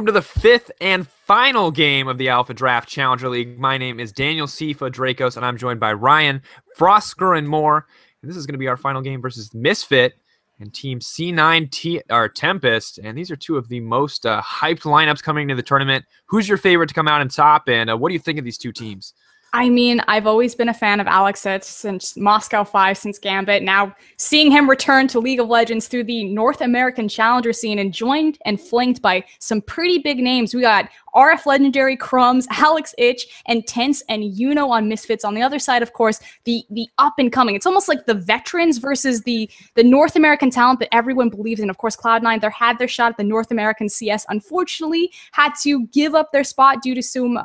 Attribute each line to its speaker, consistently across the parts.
Speaker 1: Welcome to the fifth and final game of the AlphaDraft Challenger League. My name is Daniel Tsepha Dracos, and I'm joined by Ryan Froskurrin Moore. And this is going to be our final game versus Misfit and Team C9T or Tempest. And these are two of the most hyped lineups coming into the tournament. Who's your favorite to come out and top? And what do you think of these two teams?
Speaker 2: I mean, I've always been a fan of Alex since Moscow 5, since Gambit. Now, seeing him return to League of Legends through the North American Challenger scene and joined and flanked by some pretty big names. We got RF Legendary, Crumbzz, Alex Ich, and Tense and Yuno on Misfits. On the other side, of course, the up-and-coming. It's almost like the veterans versus the North American talent that everyone believes in. Of course, Cloud9, they had their shot at the North American CS. Unfortunately, had to give up their spot due to some...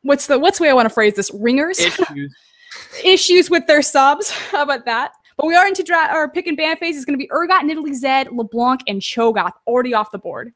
Speaker 2: what's the way I want to phrase this? Ringers? Issues with their subs. How about that? But we are into our pick and ban phase. It's going to be Urgot, Nidalee Zed, LeBlanc, and Cho'Gath already off the board.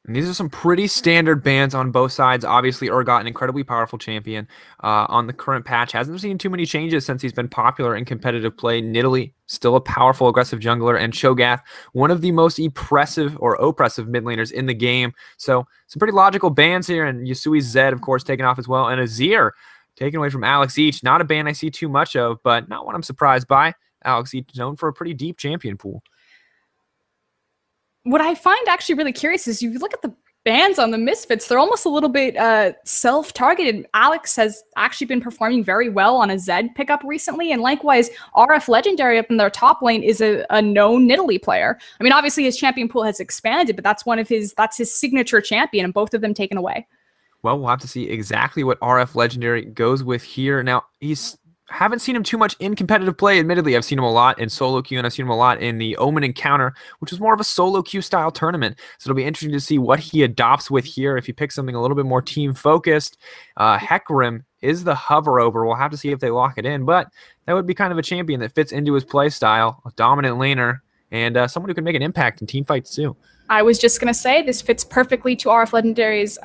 Speaker 1: And these are some pretty standard bans on both sides. Obviously, Urgot, an incredibly powerful champion on the current patch. Hasn't seen too many changes since he's been popular in competitive play. Nidalee, still a powerful, aggressive jungler. And Cho'Gath, one of the most oppressive mid laners in the game. So some pretty logical bans here. And Yusui Zed, of course, taken off as well. And Azir taken away from Alex Ich. Not a ban I see too much of, but not one I'm surprised by. Alex Ich known for a pretty deep champion pool.
Speaker 2: What I find actually really curious is you look at the bans on the Misfits, they're almost a little bit self-targeted. Alex has actually been performing very well on a Zed pickup recently, and likewise, RF Legendary up in their top lane is a known Nidalee player. I mean, obviously his champion pool has expanded, but that's his signature champion, and both of them taken away.
Speaker 1: Well, we'll have to see exactly what RF Legendary goes with here. Now, haven't seen him too much in competitive play. Admittedly, I've seen him a lot in solo queue, and I've seen him a lot in the Omen Encounter, which was more of a solo queue style tournament. So it'll be interesting to see what he adopts with here. If he picks something a little bit more team focused, Hecarim is the hover over. We'll have to see if they lock it in, but that would be kind of a champion that fits into his play style, a dominant laner, and someone who can make an impact in team fights too.
Speaker 2: I was just going to say this fits perfectly to RF Legendary's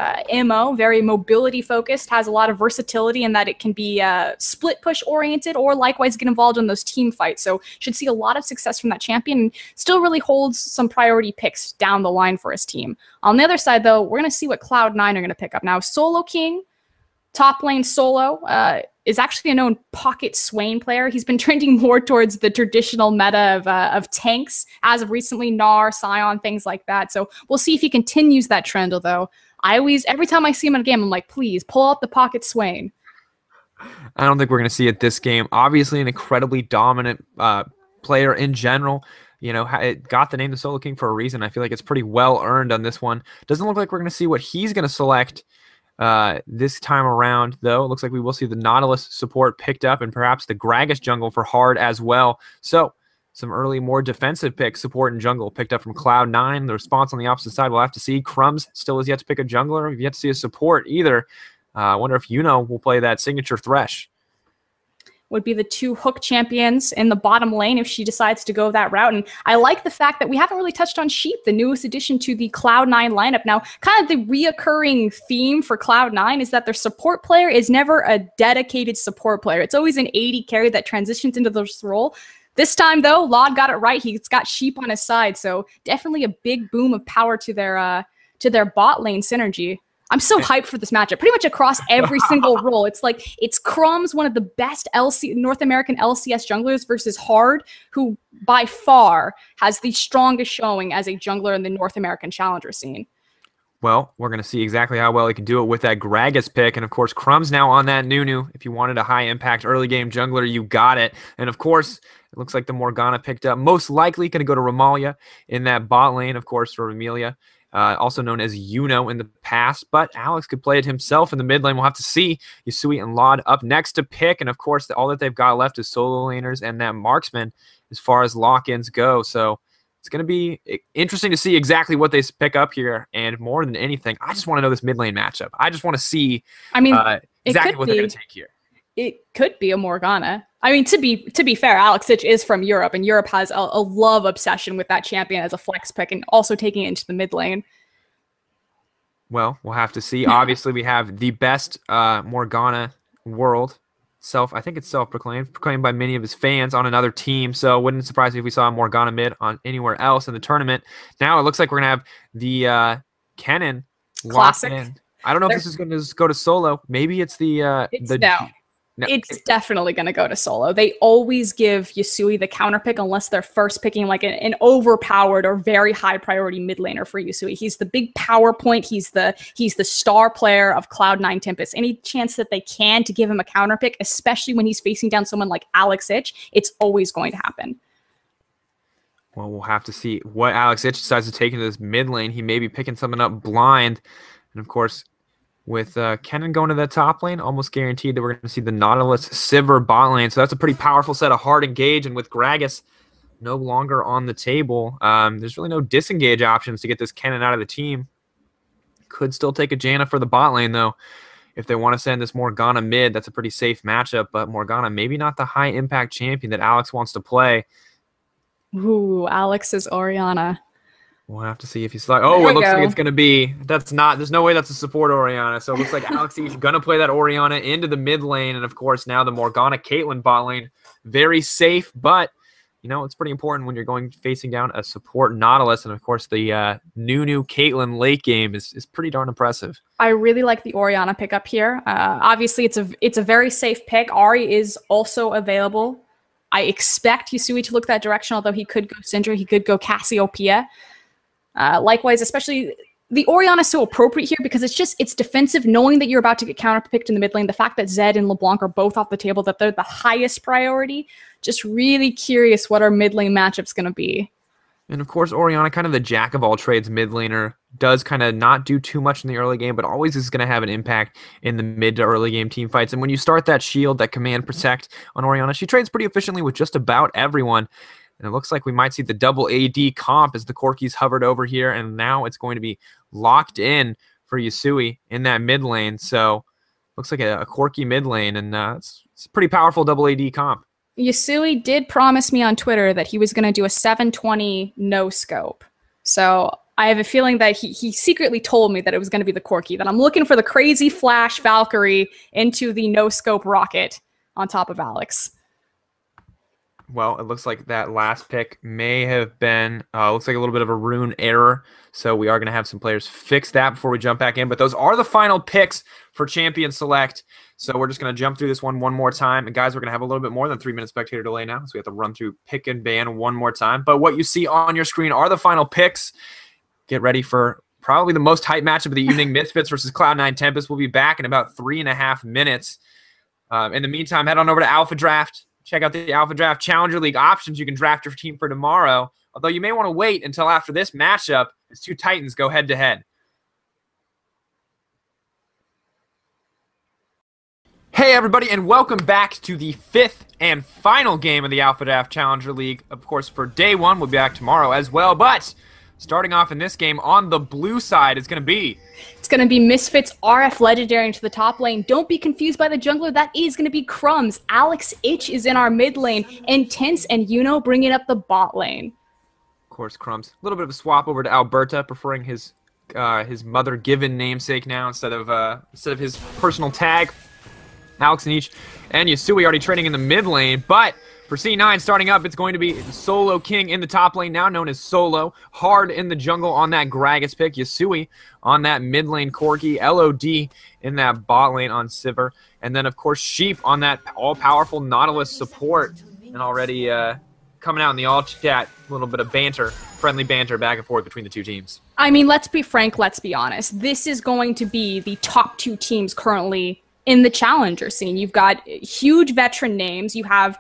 Speaker 2: MO, very mobility focused, has a lot of versatility in that it can be split push oriented or likewise get involved in those team fights. So should see a lot of success from that champion and still really holds some priority picks down the line for his team. On the other side though, we're going to see what Cloud9 are going to pick up. Now Solo King, top lane solo, is actually a known pocket Swain player. He's been trending more towards the traditional meta of tanks as of recently, Gnar, Sion, things like that. So we'll see if he continues that trend, although every time I see him in a game, I'm like, please, pull out the pocket Swain.
Speaker 1: I don't think we're going to see it this game. Obviously, an incredibly dominant player in general. You know, it got the name the Solo King for a reason. I feel like it's pretty well earned on this one. Doesn't look like we're going to see what he's going to select this time around, though. It looks like we will see the Nautilus support picked up and perhaps the Gragas jungle for hard as well. So some early, more defensive picks, support and jungle picked up from Cloud9. The response on the opposite side, we'll have to see. Crumbzz still has yet to pick a jungler. We've yet to see a support either. I wonder if Yuno will play that signature Thresh.
Speaker 2: Would be the two hook champions in the bottom lane if she decides to go that route. And I like the fact that we haven't really touched on Sheep, the newest addition to the Cloud9 lineup. Now, kind of the reoccurring theme for Cloud9 is that their support player is never a dedicated support player. It's always an AD carry that transitions into this role. This time, though, Lod got it right. He's got Sheep on his side, so definitely a big boom of power to their bot lane synergy. I'm so hyped for this matchup. Pretty much across every single role. It's like, it's Crumbzz, one of the best North American LCS junglers, versus Hard, who by far has the strongest showing as a jungler in the North American Challenger scene.
Speaker 1: Well, we're going to see exactly how well he can do it with that Gragas pick. And of course, Crumbzz now on that Nunu. If you wanted a high impact early game jungler, you got it. And of course, it looks like the Morgana picked up. Most likely going to go to Ramalia in that bot lane, of course, for Amelia. Also known as Yuno in the past, but Alex could play it himself in the mid lane. We'll have to see. Yusui and Lod up next to pick, and of course, all that they've got left is solo laners and that marksman as far as lock-ins go. So it's going to be interesting to see exactly what they pick up here, and more than anything, I just want to know this mid lane matchup. I just want to see exactly what they're going to take here.
Speaker 2: It could be a Morgana. I mean, to be fair, Alex Ich is from Europe, and Europe has a love obsession with that champion as a flex pick and also taking it into the mid lane.
Speaker 1: Well, we'll have to see. Obviously, we have the best Morgana world. I think it's proclaimed by many of his fans on another team. So it wouldn't surprise me if we saw Morgana mid on anywhere else in the tournament. Now it looks like we're going to have the Kennen locked
Speaker 2: Classic.
Speaker 1: in. I don't know if this is going to go to solo. Maybe it's the
Speaker 2: No, it's definitely going to go to solo. They always give Yasui the counter pick unless they're first picking like an overpowered or very high priority mid laner for Yasui. He's the big power point. He's the star player of Cloud9 Tempest. Any chance that they can to give him a counter pick, especially when he's facing down someone like Alex Ich, it's always going to happen.
Speaker 1: Well, we'll have to see what Alex Ich decides to take into this mid lane. He may be picking something up blind. And, of course, with Kennen going to the top lane, almost guaranteed that we're going to see the Nautilus Sivir bot lane. So that's a pretty powerful set of hard engage. And with Gragas no longer on the table, there's really no disengage options to get this Kennen out of the team. Could still take a Janna for the bot lane, though. If they want to send this Morgana mid, that's a pretty safe matchup. But Morgana, maybe not the high-impact champion that Alex wants to play.
Speaker 2: Ooh, Alex is Orianna.
Speaker 1: We'll have to see if he's like, oh, it looks like it's going to be, there's no way that's a support Orianna. So it looks like Alex is going to play that Orianna into the mid lane. And of course, now the Morgana Caitlyn bot lane, very safe, but you know, it's pretty important when you're facing down a support Nautilus. And of course, the new Caitlyn late game is pretty darn impressive.
Speaker 2: I really like the Orianna pickup here. Obviously, it's a very safe pick. Ahri is also available. I expect Yasui to look that direction, although he could go Syndra, he could go Cassiopeia. Likewise, especially the Orianna is so appropriate here because it's defensive, knowing that you're about to get counterpicked in the mid lane. The fact that Zed and LeBlanc are both off the table, that they're the highest priority. Just really curious what our mid lane matchup's going to be.
Speaker 1: And of course, Orianna, kind of the jack of all trades mid laner, does kind of not do too much in the early game, but always is going to have an impact in the mid to early game team fights. And when you start that shield, that command protect on Orianna, she trades pretty efficiently with just about everyone. And it looks like we might see the double AD comp as the Corki's hovered over here, and now it's going to be locked in for Yasui in that mid lane. So looks like a Corki mid lane, and it's a pretty powerful double AD comp.
Speaker 2: Yasui did promise me on Twitter that he was going to do a 720 no scope. So I have a feeling that he secretly told me that it was going to be the Corki, that I'm looking for the crazy flash Valkyrie into the no scope rocket on top of Alex.
Speaker 1: Well, it looks like that last pick may have been, looks like a little bit of a rune error. So we are going to have some players fix that before we jump back in. But those are the final picks for Champion Select. So we're just going to jump through this one more time. And guys, we're going to have a little bit more than 3-minute spectator delay now. So we have to run through pick and ban one more time. But what you see on your screen are the final picks. Get ready for probably the most hype matchup of the evening. Misfits versus Cloud9 Tempest. We'll be back in about 3.5 minutes. In the meantime, head on over to AlphaDraft. Check out the AlphaDraft Challenger League options. You can draft your team for tomorrow. Although you may want to wait until after this matchup as two Titans go head-to-head. Hey, everybody, and welcome back to the 5th and final game of the AlphaDraft Challenger League. Of course, for day one, we'll be back tomorrow as well. But starting off in this game, on the blue side, it's going to be Misfits RF Legendary into the top lane. Don't be confused by the jungler. That is going to be Crumbzz. Alex Ich is in our mid lane. Intense and Yuno bringing up the bot lane. Of course, Crumbzz. A little bit of a swap over to Alberta, preferring his mother-given namesake now instead of his personal tag. Alex and Ich and Yasui already trading in the mid lane, but for C9 starting up, it's going to be Solo King in the top lane, now known as Solo. Hard in the jungle on that Gragas pick. Yasui on that mid lane Corki. LOD in that bot lane on Sivir. And then, of course, Sheep on that all-powerful Nautilus support. And already coming out in the all-chat, a little bit of banter, friendly banter back and forth between the two teams.
Speaker 2: I mean, let's be frank, let's be honest. This is going to be the top two teams currently in the challenger scene. You've got huge veteran names. You have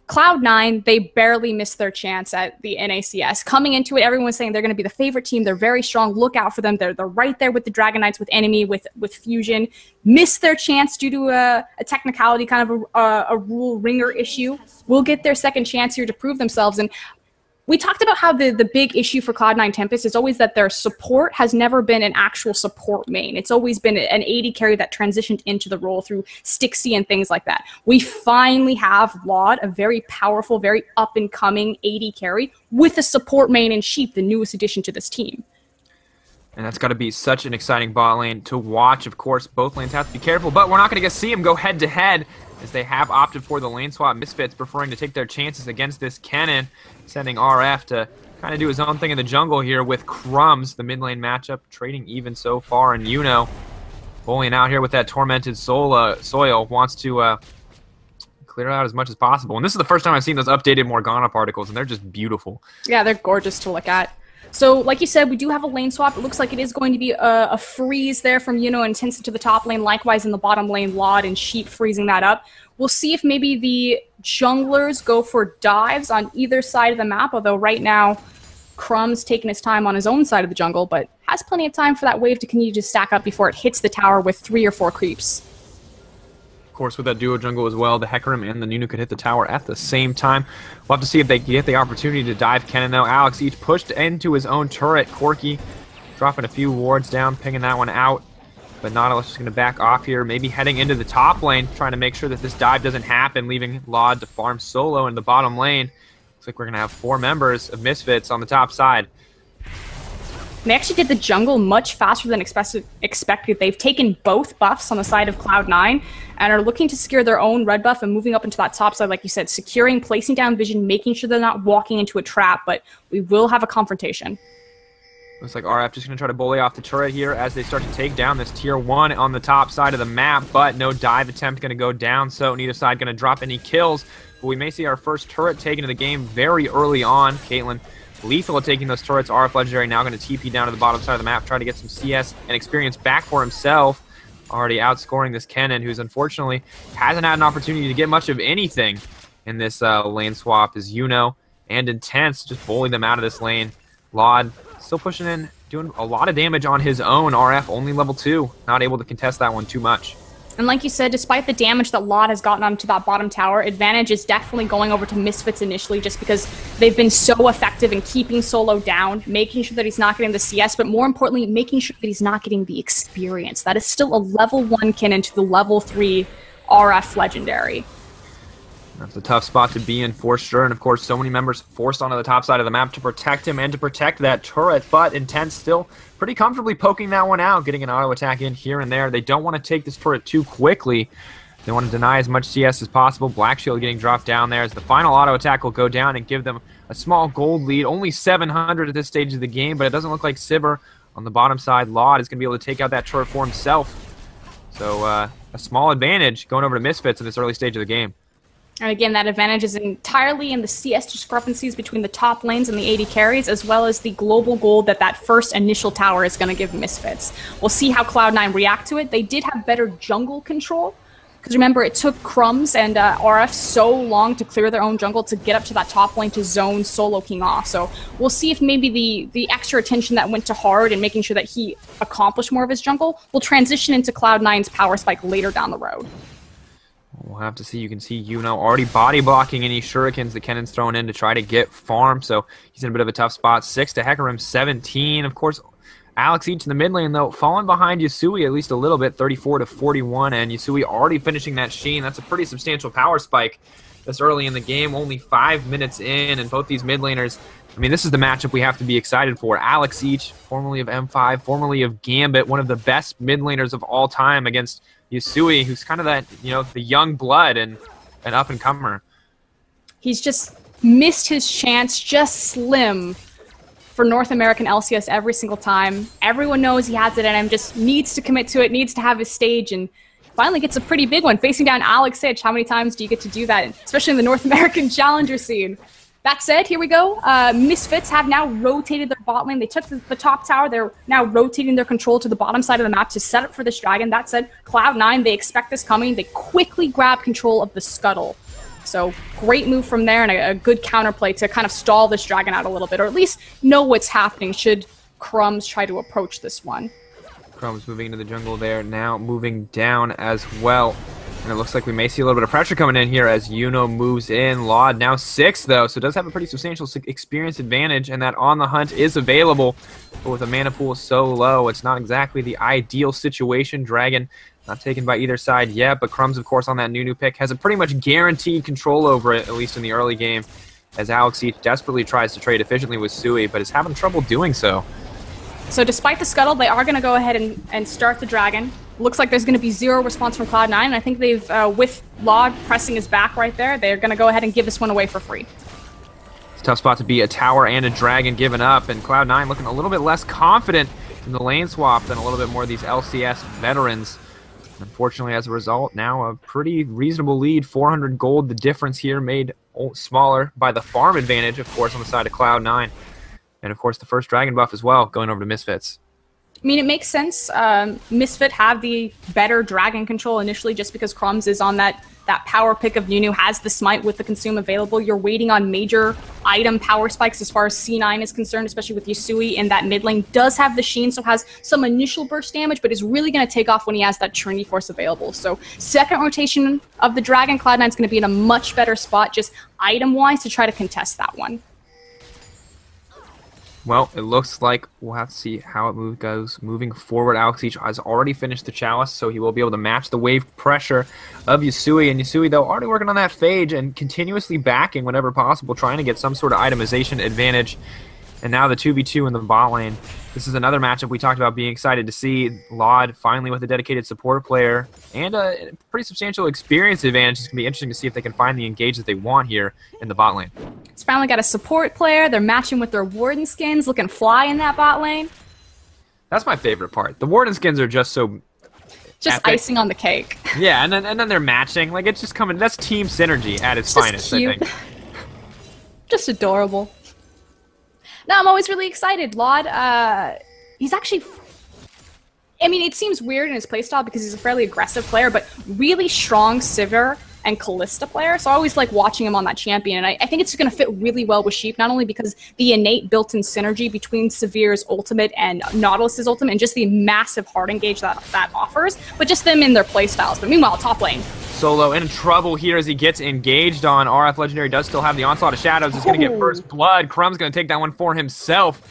Speaker 2: Cloud9, they barely missed their chance at the NACS. Coming into it, everyone's saying they're going to be the favorite team. They're very strong. Look out for them. They're right there with the Dragon Knights, with Enemy, with Fusion. Missed their chance due to a technicality, kind of a rule ringer issue. Will get their second chance here to prove themselves. And we talked about how the big issue for Cloud9 Tempest is always that their support has never been an actual support main. It's always been an AD carry that transitioned into the role through Stixie and things like that. We finally have Laud, a very powerful, very up-and-coming AD carry, with a support main in Sheep, the newest addition to this team.
Speaker 1: And that's got to be such an exciting bot lane to watch. Of course, both lanes have to be careful, but we're not going to see them go head-to-head as they have opted for the lane swap. Misfits preferring to take their chances against this Kennen, sending RF to kind of do his own thing in the jungle here with Crumbzz. The mid lane matchup trading even so far, and bowling out here with that tormented soil wants to clear out as much as possible. And this is the first time I've seen those updated Morgana particles, and they're just beautiful. Yeah,
Speaker 2: they're gorgeous to look at. So, like you said, we do have a lane swap. It looks like it is going to be a freeze there from and Tinsa to the top lane. Likewise in the bottom lane, Laud and Sheep freezing that up. We'll see if maybe the junglers go for dives on either side of the map, although right now Crumbzz taking his time on his own side of the jungle, but has plenty of time for that wave to continue to stack up before it hits the tower with 3 or 4 creeps.
Speaker 1: Of course, with that duo jungle as well, the Hecarim and the Nunu could hit the tower at the same time. We'll have to see if they get the opportunity to dive Kennen, though. Alex each pushed into his own turret. Corki dropping a few wards down, pinging that one out. But Nautilus is going to back off here, maybe heading into the top lane, trying to make sure that this dive doesn't happen, leaving Laud to farm solo in the bottom lane. Looks like we're going to have 4 members of Misfits on the top side.
Speaker 2: They actually did the jungle much faster than expected. They've taken both buffs on the side of Cloud9 and are looking to secure their own red buff and moving up into that top side, like you said, securing, placing down vision, making sure they're not walking into a trap, but we will have a confrontation.
Speaker 1: Looks like RF just going to try to bully off the turret here as they start to take down this tier 1 on the top side of the map, but no dive attempt going to go down, so neither side going to drop any kills. But we may see our first turret taken to the game very early on. Caitlyn lethal at taking those turrets. RF Legendary now going to TP down to the bottom side of the map, try to get some CS and experience back for himself. Already outscoring this Kennen, who's unfortunately hasn't had an opportunity to get much of anything in this lane swap, as and Intense just bullying them out of this lane. Laud still pushing in, doing a lot of damage on his own. RF only level 2, not able to contest that one too much.
Speaker 2: And like you said, despite the damage that Laud has gotten onto that bottom tower, advantage is definitely going over to Misfits initially, just because they've been so effective in keeping Solo down, making sure that he's not getting the CS, but more importantly, making sure that he's not getting the experience. That is still a level 1 Kennen to the level 3 RF Legendary.
Speaker 1: That's a tough spot to be in for sure, and of course so many members forced onto the top side of the map to protect him and to protect that turret, but Intense still pretty comfortably poking that one out, getting an auto attack in here and there. They don't want to take this turret too quickly. They want to deny as much CS as possible. Black Shield getting dropped down there as the final auto attack will go down and give them a small gold lead. Only 700 at this stage of the game, but it doesn't look like Sivir on the bottom side. Laud is going to be able to take out that turret for himself. So a small advantage going over to Misfits in this early stage of the game.
Speaker 2: And again, that advantage is entirely in the CS discrepancies between the top lanes and the AD carries, as well as the global gold that first initial tower is going to give Misfits. We'll see how Cloud9 react to it. They did have better jungle control, because remember, it took Crumbzz and RF so long to clear their own jungle to get up to that top lane to zone Solo King off. So we'll see if maybe the extra attention that went to Hard and making sure that he accomplished more of his jungle will transition into Cloud9's power spike later down the road.
Speaker 1: We'll have to see. You can see already body blocking any shurikens that Kennen's throwing in to try to get farm, so he's in a bit of a tough spot. 6 to Hecarim, 17. Of course, Alex each in the mid lane, though, falling behind Yasui at least a little bit, 34 to 41, and Yasui already finishing that Sheen. That's a pretty substantial power spike this early in the game, only 5 minutes in, and both these mid laners, I mean, this is the matchup we have to be excited for. Alex each, formerly of M5, formerly of Gambit, one of the best mid laners of all time against Yasui, who's kind of that, the young blood and an up-and-comer.
Speaker 2: He's just missed his chance, just slim, for North American LCS every single time. Everyone knows he has it in him, just needs to commit to it, needs to have his stage, and finally gets a pretty big one. Facing down Alex Itch, how many times do you get to do that, especially in the North American Challenger scene? That said, here we go. Misfits have now rotated their bot lane. They took the top tower. They're now rotating their control to the bottom side of the map to set up for this dragon. That said, Cloud9, they expect this coming. They quickly grab control of the scuttle. So great move from there and a good counterplay to kind of stall this dragon out a little bit, or at least know what's happening should Crumbzz try to approach this one.
Speaker 1: Crumbzz moving into the jungle there, now moving down as well. And it looks like we may see a little bit of pressure coming in here as moves in. Laud now 6, though, so does have a pretty substantial experience advantage, and that on the hunt is available. But with a mana pool so low, it's not exactly the ideal situation. Dragon not taken by either side yet, but Crumbzz, of course, on that Nunu pick, has a pretty much guaranteed control over it, at least in the early game, as Alex each desperately tries to trade efficiently with Sui, but is having trouble doing so.
Speaker 2: So despite the scuttle, they are going to go ahead and start the dragon. Looks like there's going to be 0 response from Cloud9, and I think they've, with Laud pressing his back right there, they're going to go ahead and give this one away for free.
Speaker 1: Tough spot to be, a tower and a dragon given up, and Cloud9 looking a little bit less confident in the lane swap than a little bit more of these LCS veterans. Unfortunately, as a result, now a pretty reasonable lead, 400 gold. The difference here made smaller by the farm advantage, of course, on the side of Cloud9. And, of course, the first dragon buff as well, going over to Misfits.
Speaker 2: I mean, it makes sense. Misfit have the better dragon control initially just because Crumbzz is on that power pick of Nunu, has the smite with the consume available. You're waiting on major item power spikes as far as C9 is concerned, especially with Yusui in that mid lane. Does have the Sheen, so has some initial burst damage, but is really going to take off when he has that Trinity Force available. So second rotation of the dragon, Cloud9 is going to be in a much better spot just item-wise to try to contest that one.
Speaker 1: Well, it looks like we'll have to see how it goes moving forward. AlphaDraft has already finished the Chalice, so he will be able to match the wave pressure of Yusui. And Yusui, though, already working on that phage and continuously backing whenever possible, trying to get some sort of itemization advantage. And now the 2v2 in the bot lane. This is another matchup we talked about being excited to see. Laud finally with a dedicated support player and a pretty substantial experience advantage. It's going to be interesting to see if they can find the engage that they want here in the bot lane.
Speaker 2: It's finally got a support player. They're matching with their Warden skins, looking fly in that bot lane.
Speaker 1: That's my favorite part. The Warden skins are just so
Speaker 2: just epic. Icing on the cake.
Speaker 1: Yeah, and then they're matching. Like, it's just coming. That's team synergy at its finest,
Speaker 2: cute.
Speaker 1: I think.
Speaker 2: Just adorable. No, I'm always really excited. Laud, he's actually... I mean, it seems weird in his playstyle because he's a fairly aggressive player, but really strong Sivir and Kalista player, so I always like watching him on that champion, and I think it's going to fit really well with Sheep, not only because the innate built-in synergy between Sevir's ultimate and Nautilus's ultimate, and just the massive hard engage that offers, but just them in their playstyles. But meanwhile, top lane.
Speaker 1: Solo in trouble here as he gets engaged on. RF Legendary does still have the Onslaught of Shadows. He's going to get first blood. Crumbzz going to take that one for himself.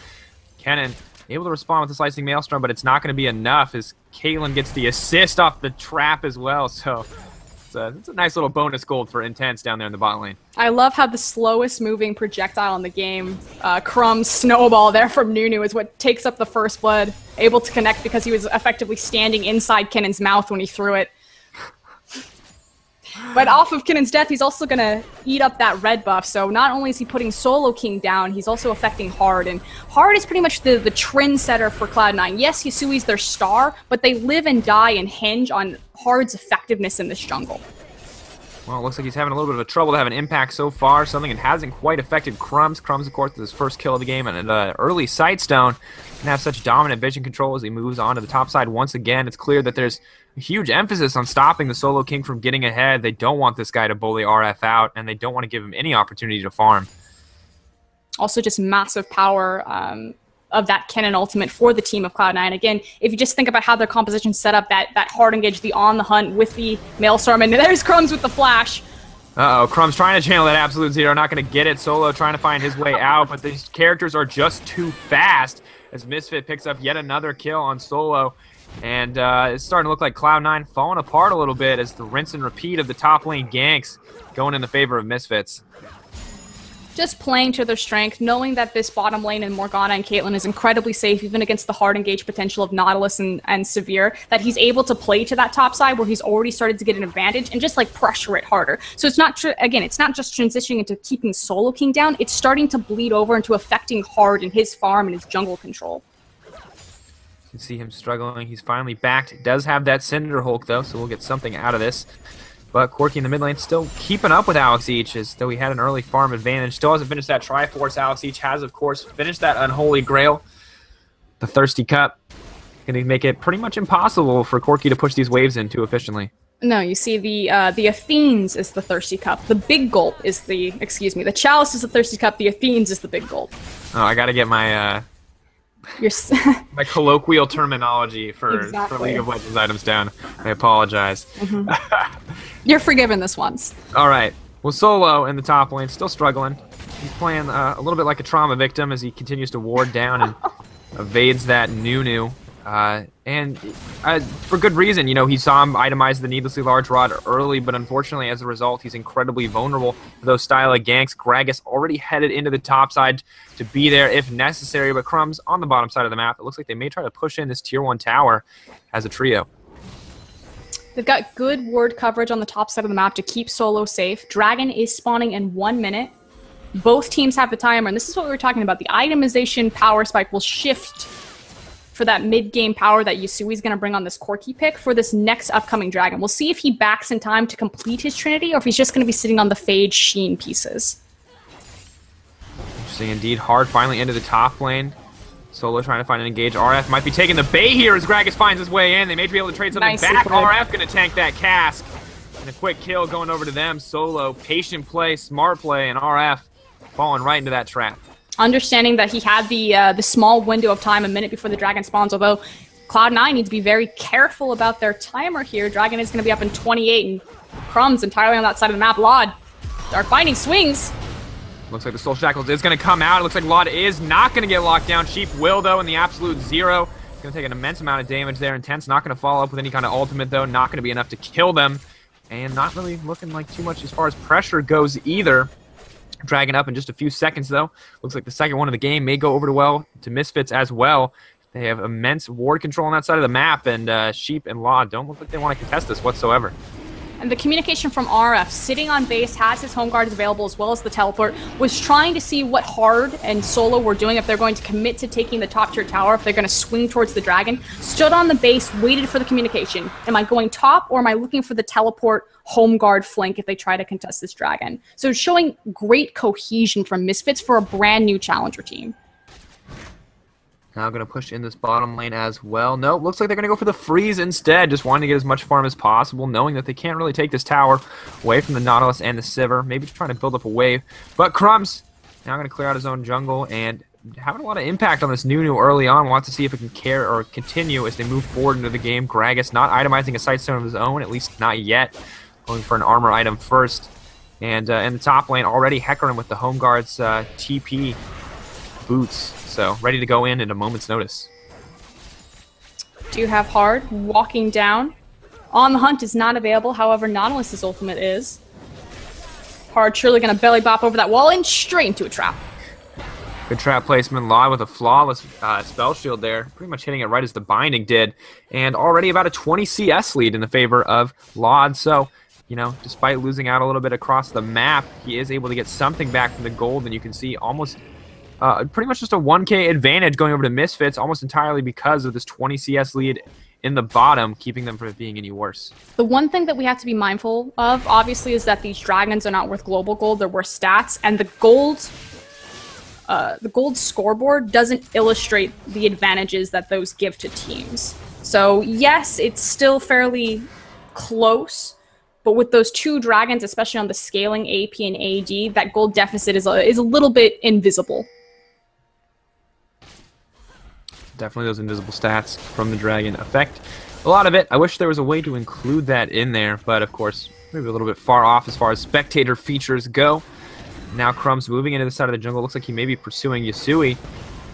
Speaker 1: Kennen able to respond with the Slicing Maelstrom, but it's not going to be enough as Caitlyn gets the assist off the trap as well, so... It's a nice little bonus gold for Intense down there in the bot lane.
Speaker 2: I love how the slowest moving projectile in the game, Crumbzz snowball there from Nunu, is what takes up the first blood. Able to connect because he was effectively standing inside Kennen's mouth when he threw it. But off of Kennen's death, he's also going to eat up that red buff. So not only is he putting Solo King down, he's also affecting Hard. And Hard is pretty much the trendsetter for Cloud9. Yes, Yasui's their star, but they live and die and hinge on Hard's effectiveness in this jungle.
Speaker 1: Well, it looks like he's having a little bit of a trouble to have an impact so far. Something that hasn't quite affected Crumbzz. Crumbzz, of course, with his first kill of the game and an early Sightstone. Can have such dominant vision control as he moves on to the top side once again. It's clear that there's a huge emphasis on stopping the Solo King from getting ahead. They don't want this guy to bully RF out, and they don't want to give him any opportunity to farm.
Speaker 2: Also just massive power of that Kennen ultimate for the team of Cloud9. Again, if you just think about how their composition set up, that hard engage, the on the hunt with the Maelstrom, and there's Crumbzz with the flash.
Speaker 1: Uh-oh, Crumbzz trying to channel that Absolute Zero, not going to get it. Solo trying to find his way out, but these characters are just too fast as Misfit picks up yet another kill on Solo. And it's starting to look like Cloud9 falling apart a little bit as the rinse and repeat of the top lane ganks going in the favor of Misfits.
Speaker 2: Just playing to their strength, knowing that this bottom lane in Morgana and Caitlyn is incredibly safe, even against the hard engage potential of Nautilus and Severe, that he's able to play to that top side where he's already started to get an advantage and just like pressure it harder. So it's not, again, it's not just transitioning into keeping Solo King down, it's starting to bleed over into affecting Hard in his farm and his jungle control.
Speaker 1: You can see him struggling. He's finally backed. Does have that Cinder Hulk though, so we'll get something out of this. But Corki in the mid lane still keeping up with AlphaDraft as though he had an early farm advantage. Still hasn't finished that Triforce. AlphaDraft has, of course, finished that Unholy Grail. The Thirsty Cup. Going to make it pretty much impossible for Corki to push these waves in too efficiently.
Speaker 2: No, you see the Athenes is the Thirsty Cup. The Big Gulp is the, the Chalice is the Thirsty Cup. The Athenes is the Big Gulp.
Speaker 1: Oh, I got to get my... my colloquial terminology for League of Legends items down. I apologize.
Speaker 2: You're forgiven this once.
Speaker 1: All right. Well, Solo in the top lane, still struggling. He's playing a little bit like a trauma victim as he continues to ward down and evades that Nunu. And for good reason, you know, he saw him itemize the needlessly large rod early, but unfortunately, as a result, he's incredibly vulnerable to those style of ganks. Gragas already headed into the top side to be there if necessary, but Crumbzz on the bottom side of the map. It looks like they may try to push in this tier 1 tower as a trio.
Speaker 2: They've got good ward coverage on the top side of the map to keep Solo safe. Dragon is spawning in 1 minute. Both teams have the timer, and this is what we were talking about. The itemization power spike will shift for that mid-game power that Yasui's going to bring on this Corki pick for this next upcoming dragon. We'll see if he backs in time to complete his Trinity, or if he's just going to be sitting on the Fade Sheen pieces.
Speaker 1: Interesting indeed. Hard finally into the top lane. Solo trying to find an engage. RF might be taking the bait here as Gragas finds his way in. They may be able to trade something back. RF going to tank that cask. And a quick kill going over to them. Solo, patient play, smart play, and RF falling right into that trap.
Speaker 2: Understanding that he had the small window of time, a minute before the dragon spawns, although Cloud9 needs to be very careful about their timer here. Dragon is going to be up in 28, and Crumbzz entirely on that side of the map. Lod, Dark Binding swings.
Speaker 1: Looks like the Soul Shackles is going to come out. It looks like Lod is not going to get locked down. Sheep will, though, in the absolute zero. Going to take an immense amount of damage there. Intense not going to follow up with any kind of ultimate, though. Not going to be enough to kill them. And not really looking like too much as far as pressure goes either. Dragon up in just a few seconds, though. Looks like the second one of the game may go over to Misfits as well. They have immense ward control on that side of the map, and Sheep and Law don't look like they want to contest this whatsoever.
Speaker 2: And the communication from RF, sitting on base, has his home guards available as well as the teleport, was trying to see what Hard and Solo were doing, if they're going to commit to taking the top tier tower, if they're going to swing towards the dragon. Stood on the base, waited for the communication. Am I going top, or am I looking for the teleport home guard flank if they try to contest this dragon? So showing great cohesion from Misfits for a brand new challenger team.
Speaker 1: Now going to push in this bottom lane as well. Nope, looks like they're going to go for the freeze instead, just wanting to get as much farm as possible, knowing that they can't really take this tower away from the Nautilus and the Sivir, maybe trying to build up a wave. But Crumbzz now going to clear out his own jungle and having a lot of impact on this Nunu early on. Wants to see if it can care or continue as they move forward into the game. Gragas not itemizing a Sightstone of his own, at least not yet. Going for an armor item first. And in the top lane, already Hecarim with the home guards TP boots. So, ready to go in at a moment's notice.
Speaker 2: Do you have Hard walking down? On the Hunt is not available, however, Nautilus's ultimate is. Hard surely going to belly bop over that wall and straight into a trap.
Speaker 1: Good trap placement. Law with a flawless spell shield there. Pretty much hitting it right as the binding did. And already about a 20 CS lead in the favor of Laud. So, you know, despite losing out a little bit across the map, he is able to get something back from the gold. And you can see almost... pretty much just a 1k advantage going over to Misfits, almost entirely because of this 20 CS lead in the bottom, keeping them from it being any worse.
Speaker 2: The one thing that we have to be mindful of, obviously, is that these dragons are not worth global gold, they're worth stats, and the gold scoreboard doesn't illustrate the advantages that those give to teams. So yes, it's still fairly close, but with those two dragons, especially on the scaling AP and AD, that gold deficit is a little bit invisible.
Speaker 1: Definitely those invisible stats from the dragon affect a lot of it. I wish there was a way to include that in there, but of course, maybe a little bit far off as far as spectator features go. Now Crumbzz moving into the side of the jungle. Looks like he may be pursuing Yasui.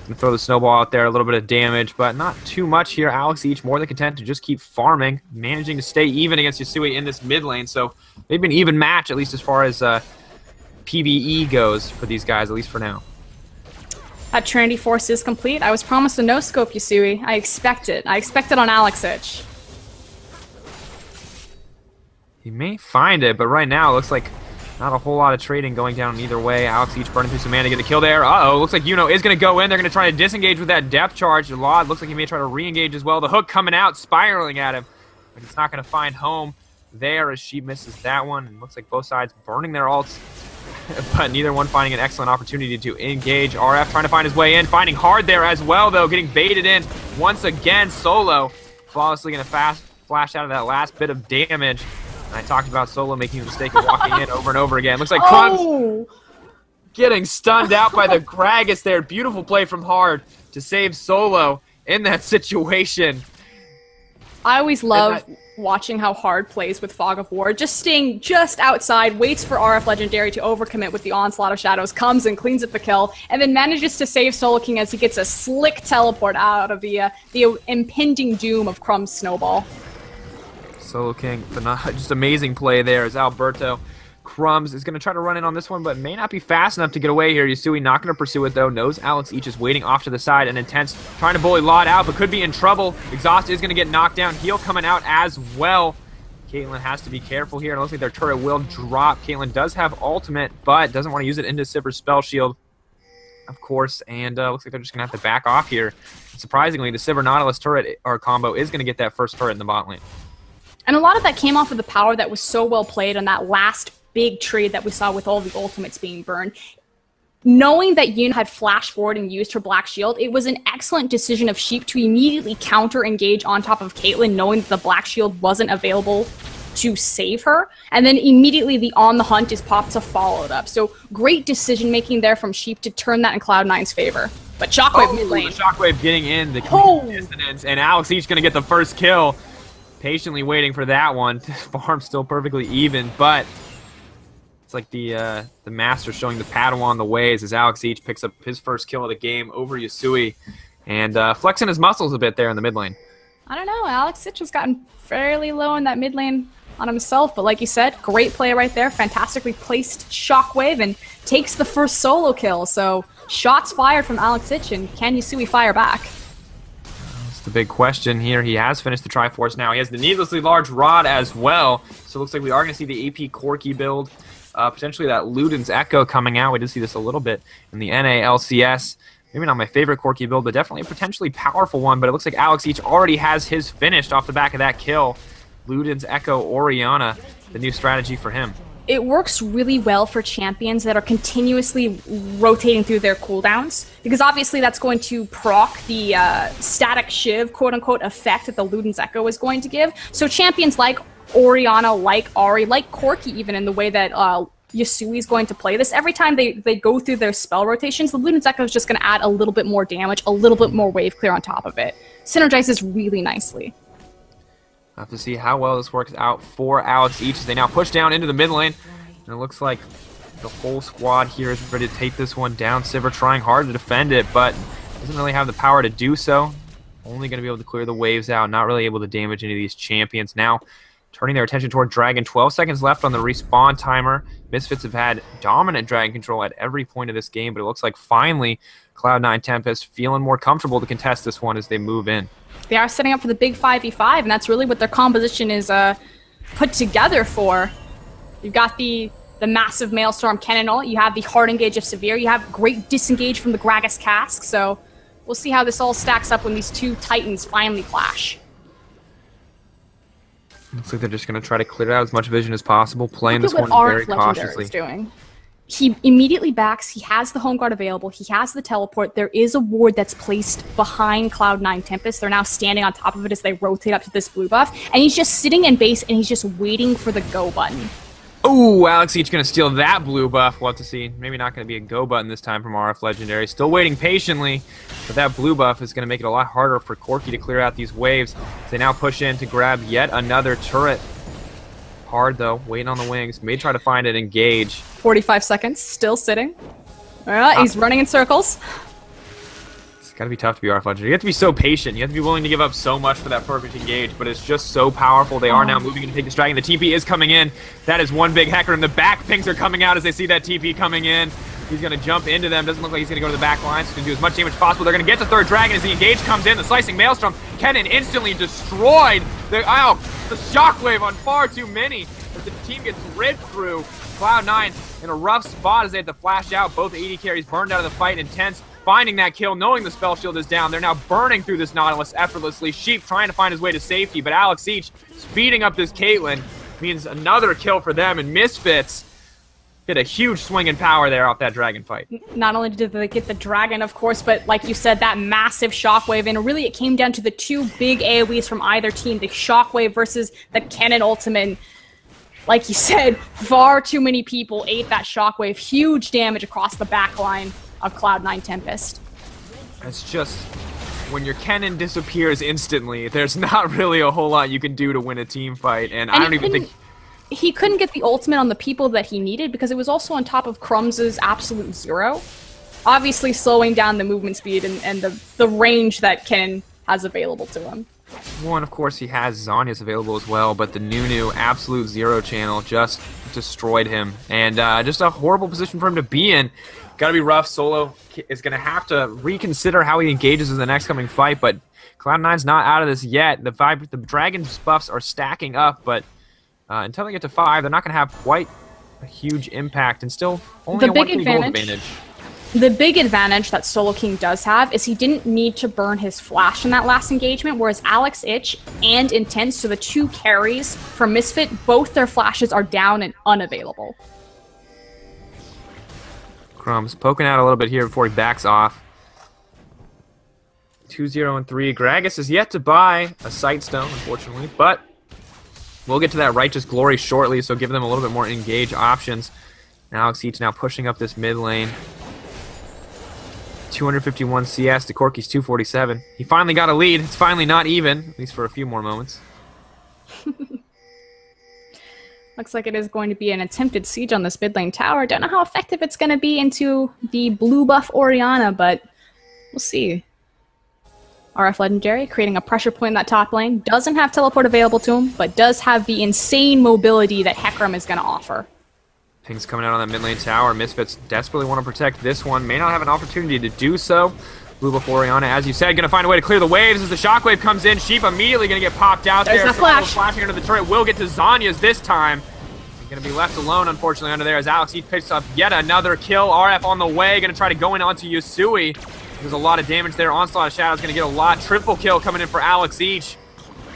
Speaker 1: Gonna throw the snowball out there, a little bit of damage, but not too much here. Alex each more than content to just keep farming, managing to stay even against Yasui in this mid lane. So maybe an even match, at least as far as PvE goes for these guys, at least for now.
Speaker 2: That Trinity Force is complete. I was promised a no-scope Yasui. I expect it. I expect it on Alex itch.
Speaker 1: He may find it, but right now it looks like not a whole lot of trading going down either way. Alex each burning through some mana to get the kill there. Uh-oh, looks like Yuno is going to go in. They're going to try to disengage with that depth charge. Laud looks like he may try to re-engage as well. The hook coming out, spiraling at him. But it's not going to find home there as she misses that one. And looks like both sides burning their ults, but neither one finding an excellent opportunity to engage. RF trying to find his way in, finding Hard there as well, though, getting baited in once again. Solo flawlessly going to flash out of that last bit of damage. And I talked about Solo making the mistake of walking in over and over again. Looks like Crumbzz getting stunned out by the Gragas there. Beautiful play from Hard to save Solo in that situation.
Speaker 2: I always love watching how Hard plays with Fog of War. Just staying just outside, waits for RF Legendary to overcommit with the Onslaught of Shadows, comes and cleans up the kill, and then manages to save Soul King as he gets a slick teleport out of the impending doom of Crumbzz Snowball.
Speaker 1: Solo King, just amazing play there as Alberto. Crumbzz is going to try to run in on this one, but may not be fast enough to get away here. Yasui not going to pursue it, though. Knows Alex each is waiting off to the side, and Intense trying to bully Laud out, but could be in trouble. Exhaust is going to get knocked down. Heal coming out as well. Caitlyn has to be careful here. And it looks like their turret will drop. Caitlyn does have ultimate, but doesn't want to use it into Tsepha's spell shield, of course. And looks like they're just going to have to back off here. Surprisingly, the Tsepha Nautilus turret or combo is going to get that first turret in the bot lane.
Speaker 2: And a lot of that came off of the power that was so well played on that last big trade that we saw with all the ultimates being burned. Knowing that Yun had flashed forward and used her Black Shield, it was an excellent decision of Sheep to immediately counter-engage on top of Caitlyn, knowing that the Black Shield wasn't available to save her. And then immediately the On the Hunt is popped to follow it up. So great decision-making there from Sheep to turn that in Cloud9's favor. But Shockwave mid lane.
Speaker 1: Shockwave getting in the dissonance, and Alex each going to get the first kill. Patiently waiting for that one. Farm still perfectly even, but it's like the master showing the Padawan the ways as Alex each picks up his first kill of the game over Yasui and flexing his muscles a bit there in the mid lane.
Speaker 2: I don't know. Alex Sitch has gotten fairly low in that mid lane on himself, but like you said, great play right there. Fantastically placed Shockwave and takes the first solo kill. So shots fired from Alex Sitch, and can Yasui fire back?
Speaker 1: That's the big question here. He has finished the Triforce now. He has the needlessly large rod as well. So it looks like we are going to see the AP Corki build. Potentially that Luden's Echo coming out. We did see this a little bit in the NA LCS. Maybe not my favorite Corki build, but definitely a potentially powerful one. But it looks like Alex each already has his finished off the back of that kill. Luden's Echo Orianna, the new strategy for him.
Speaker 2: It works really well for champions that are continuously rotating through their cooldowns, because obviously that's going to proc the static shiv, quote-unquote, effect that the Luden's Echo is going to give. So champions like Orianna, like Ari, like Corki even, in the way that Yasui is going to play this, every time they go through their spell rotations, the Luden's Echo is just going to add a little bit more damage, a little bit more wave clear on top of it. Synergizes really nicely.
Speaker 1: We'll have to see how well this works out for Alex each as they now push down into the mid lane. And it looks like the whole squad here is ready to take this one down. Tsepha trying hard to defend it, but doesn't really have the power to do so. Only going to be able to clear the waves out, not really able to damage any of these champions. Now turning their attention toward Dragon. 12 seconds left on the respawn timer. Misfits have had dominant Dragon control at every point of this game, but it looks like finally Cloud9 Tempest feeling more comfortable to contest this one as they move in.
Speaker 2: They are setting up for the big 5v5, and that's really what their composition is put together for. You've got the massive Maelstrom Cannon, you have the hard engage of Severe, you have great disengage from the Gragas Cask, so we'll see how this all stacks up when these two Titans finally clash.
Speaker 1: Looks like they're just going to try to clear out as much vision as possible, playing this one very cautiously.
Speaker 2: Doing. He immediately backs, he has the home guard available, he has the teleport, there is a ward that's placed behind Cloud9 Tempest. They're now standing on top of it as they rotate up to this blue buff, and he's just sitting in base and he's just waiting for the go button.
Speaker 1: Oh, Alex each going to steal that blue buff. We'll have to see. Maybe not going to be a go button this time from RF Legendary. Still waiting patiently, but that blue buff is going to make it a lot harder for Corki to clear out these waves. They now push in to grab yet another turret. Hard, though. Waiting on the wings. May try to find it, engage.
Speaker 2: 45 seconds. Still sitting. He's running in circles.
Speaker 1: It's got to be tough to be RF Legendary. You have to be so patient. You have to be willing to give up so much for that perfect engage, but it's just so powerful. They are now moving in to take this dragon. The TP is coming in. That is one big hacker, and the back pings are coming out as they see that TP coming in. He's going to jump into them. Doesn't look like he's going to go to the back line, so he's going to do as much damage as possible. They're going to get the third dragon as the engage comes in. The slicing Maelstrom. Kennen instantly destroyed. The shockwave on far too many. As the team gets ripped through. Cloud9 in a rough spot as they have to flash out. Both AD carries burned out of the fight. Intense finding that kill, knowing the spell shield is down. They're now burning through this Nautilus effortlessly. Sheep trying to find his way to safety, but Alex each speeding up this Caitlyn means another kill for them, and Misfits get a huge swing in power there off that dragon fight.
Speaker 2: Not only did they get the dragon, of course, but like you said, that massive shockwave, and really it came down to the two big AoEs from either team, the shockwave versus the Kennen ultimate. Like you said, far too many people ate that shockwave. Huge damage across the back line of Cloud9 Tempest.
Speaker 1: It's just, when your Kennen disappears instantly, there's not really a whole lot you can do to win a team fight, and I don't even think...
Speaker 2: He couldn't get the ultimate on the people that he needed because it was also on top of Crumbz's absolute zero. Obviously slowing down the movement speed and the range that Kennen has available to him.
Speaker 1: One, of course, he has Zhonya's available as well, but the new absolute zero channel just destroyed him. And just a horrible position for him to be in. Gotta be rough. Solo is gonna have to reconsider how he engages in the next coming fight, but Cloud9's not out of this yet. The Dragon's buffs are stacking up, but until they get to 5, they're not going to have quite a huge impact, and still only a 1 gold advantage.
Speaker 2: The big advantage that Solo King does have is he didn't need to burn his flash in that last engagement, whereas Alex Ich and Intense, so the 2 carries from Misfit, both their flashes are down and unavailable.
Speaker 1: Crumbzz poking out a little bit here before he backs off. 2-0 and 3. Gragas is yet to buy a Sight Stone, unfortunately, but we'll get to that Righteous Glory shortly, so give them a little bit more engage options. Now Alex Ich now pushing up this mid lane. 251 CS to Corky's 247. He finally got a lead. It's finally not even, at least for a few more moments.
Speaker 2: Looks like it is going to be an attempted siege on this mid lane tower. Don't know how effective it's going to be into the blue buff Orianna, but we'll see. RF Legendary creating a pressure point in that top lane. Doesn't have teleport available to him, but does have the insane mobility that Hecarim is going to offer.
Speaker 1: Ping's coming out on that mid lane tower. Misfits desperately want to protect this one. May not have an opportunity to do so. Blue buff Orianna, as you said, going to find a way to clear the waves as the shockwave comes in. Sheep immediately going to get popped out there.
Speaker 2: There's the flash.
Speaker 1: Flashing under the turret will get to Zanya's this time. Going to be left alone, unfortunately, under there as Alex Ich picks up yet another kill. RF on the way, going to try to go in onto Yusui. There's a lot of damage there. Onslaught of Shadows going to get a lot. Triple kill coming in for Alex Ich.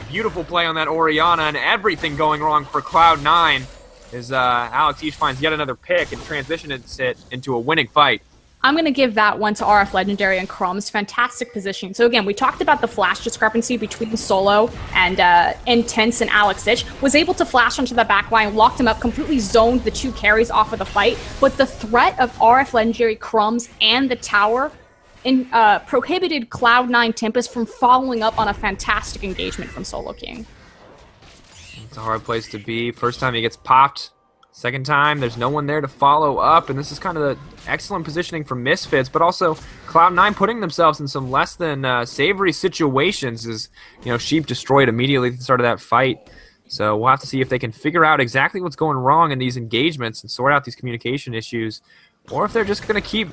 Speaker 1: Beautiful play on that Orianna, and everything going wrong for Cloud9 as Alex Ich finds yet another pick and transitions it into a winning fight.
Speaker 2: I'm going to give that one to RF Legendary and Crumbzz. Fantastic positioning. So again, we talked about the flash discrepancy between Solo and Intense and Alex Ich. Was able to flash onto the back line, locked him up, completely zoned the 2 carries off of the fight. But the threat of RF Legendary, Crumbzz, and the tower prohibited Cloud9 Tempest from following up on a fantastic engagement from Solo King.
Speaker 1: It's a hard place to be. First time he gets popped. Second time, there's no one there to follow up, and this is kind of the excellent positioning from Misfits, but also Cloud9 putting themselves in some less than savory situations as, you know, Sheep destroyed immediately at the start of that fight. So we'll have to see if they can figure out exactly what's going wrong in these engagements and sort out these communication issues, or if they're just going to keep,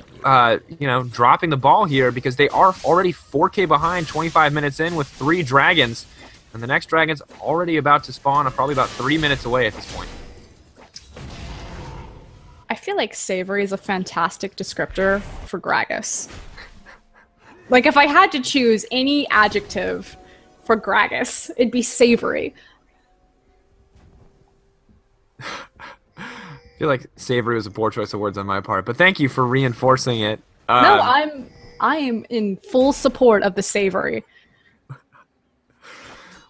Speaker 1: you know, dropping the ball here because they are already 4K behind 25 minutes in with 3 dragons, and the next dragon's already about to spawn, probably about 3 minutes away at this point.
Speaker 2: I feel like savory is a fantastic descriptor for Gragas. Like, if I had to choose any adjective for Gragas, it'd be savory.
Speaker 1: I feel like savory was a poor choice of words on my part, but thank you for reinforcing it.
Speaker 2: No, I am in full support of the savory.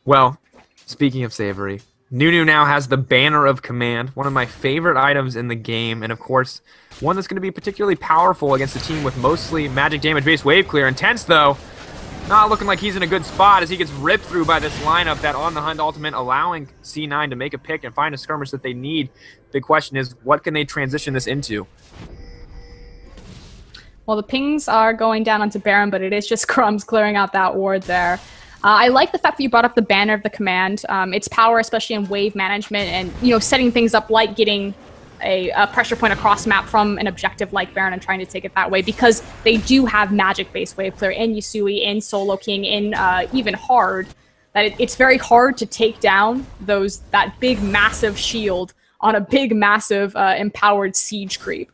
Speaker 1: Well, speaking of savory, Nunu now has the Banner of Command, one of my favorite items in the game, and of course, one that's going to be particularly powerful against a team with mostly magic damage-based wave clear. Intense, though, not looking like he's in a good spot as he gets ripped through by this lineup, that On the Hunt ultimate, allowing C9 to make a pick and find a skirmish that they need. Big question is, what can they transition this into?
Speaker 2: Well, the pings are going down onto Baron, but it is just Crumbzz clearing out that ward there. I like the fact that you brought up the Banner of the Command. Its power, especially in wave management and, you know, setting things up like getting a pressure point across map from an objective like Baron and trying to take it that way, because they do have magic-based wave clear in Yusui, in Solo King, in even Hard, that it's very hard to take down that big, massive shield on a big, massive, empowered siege creep.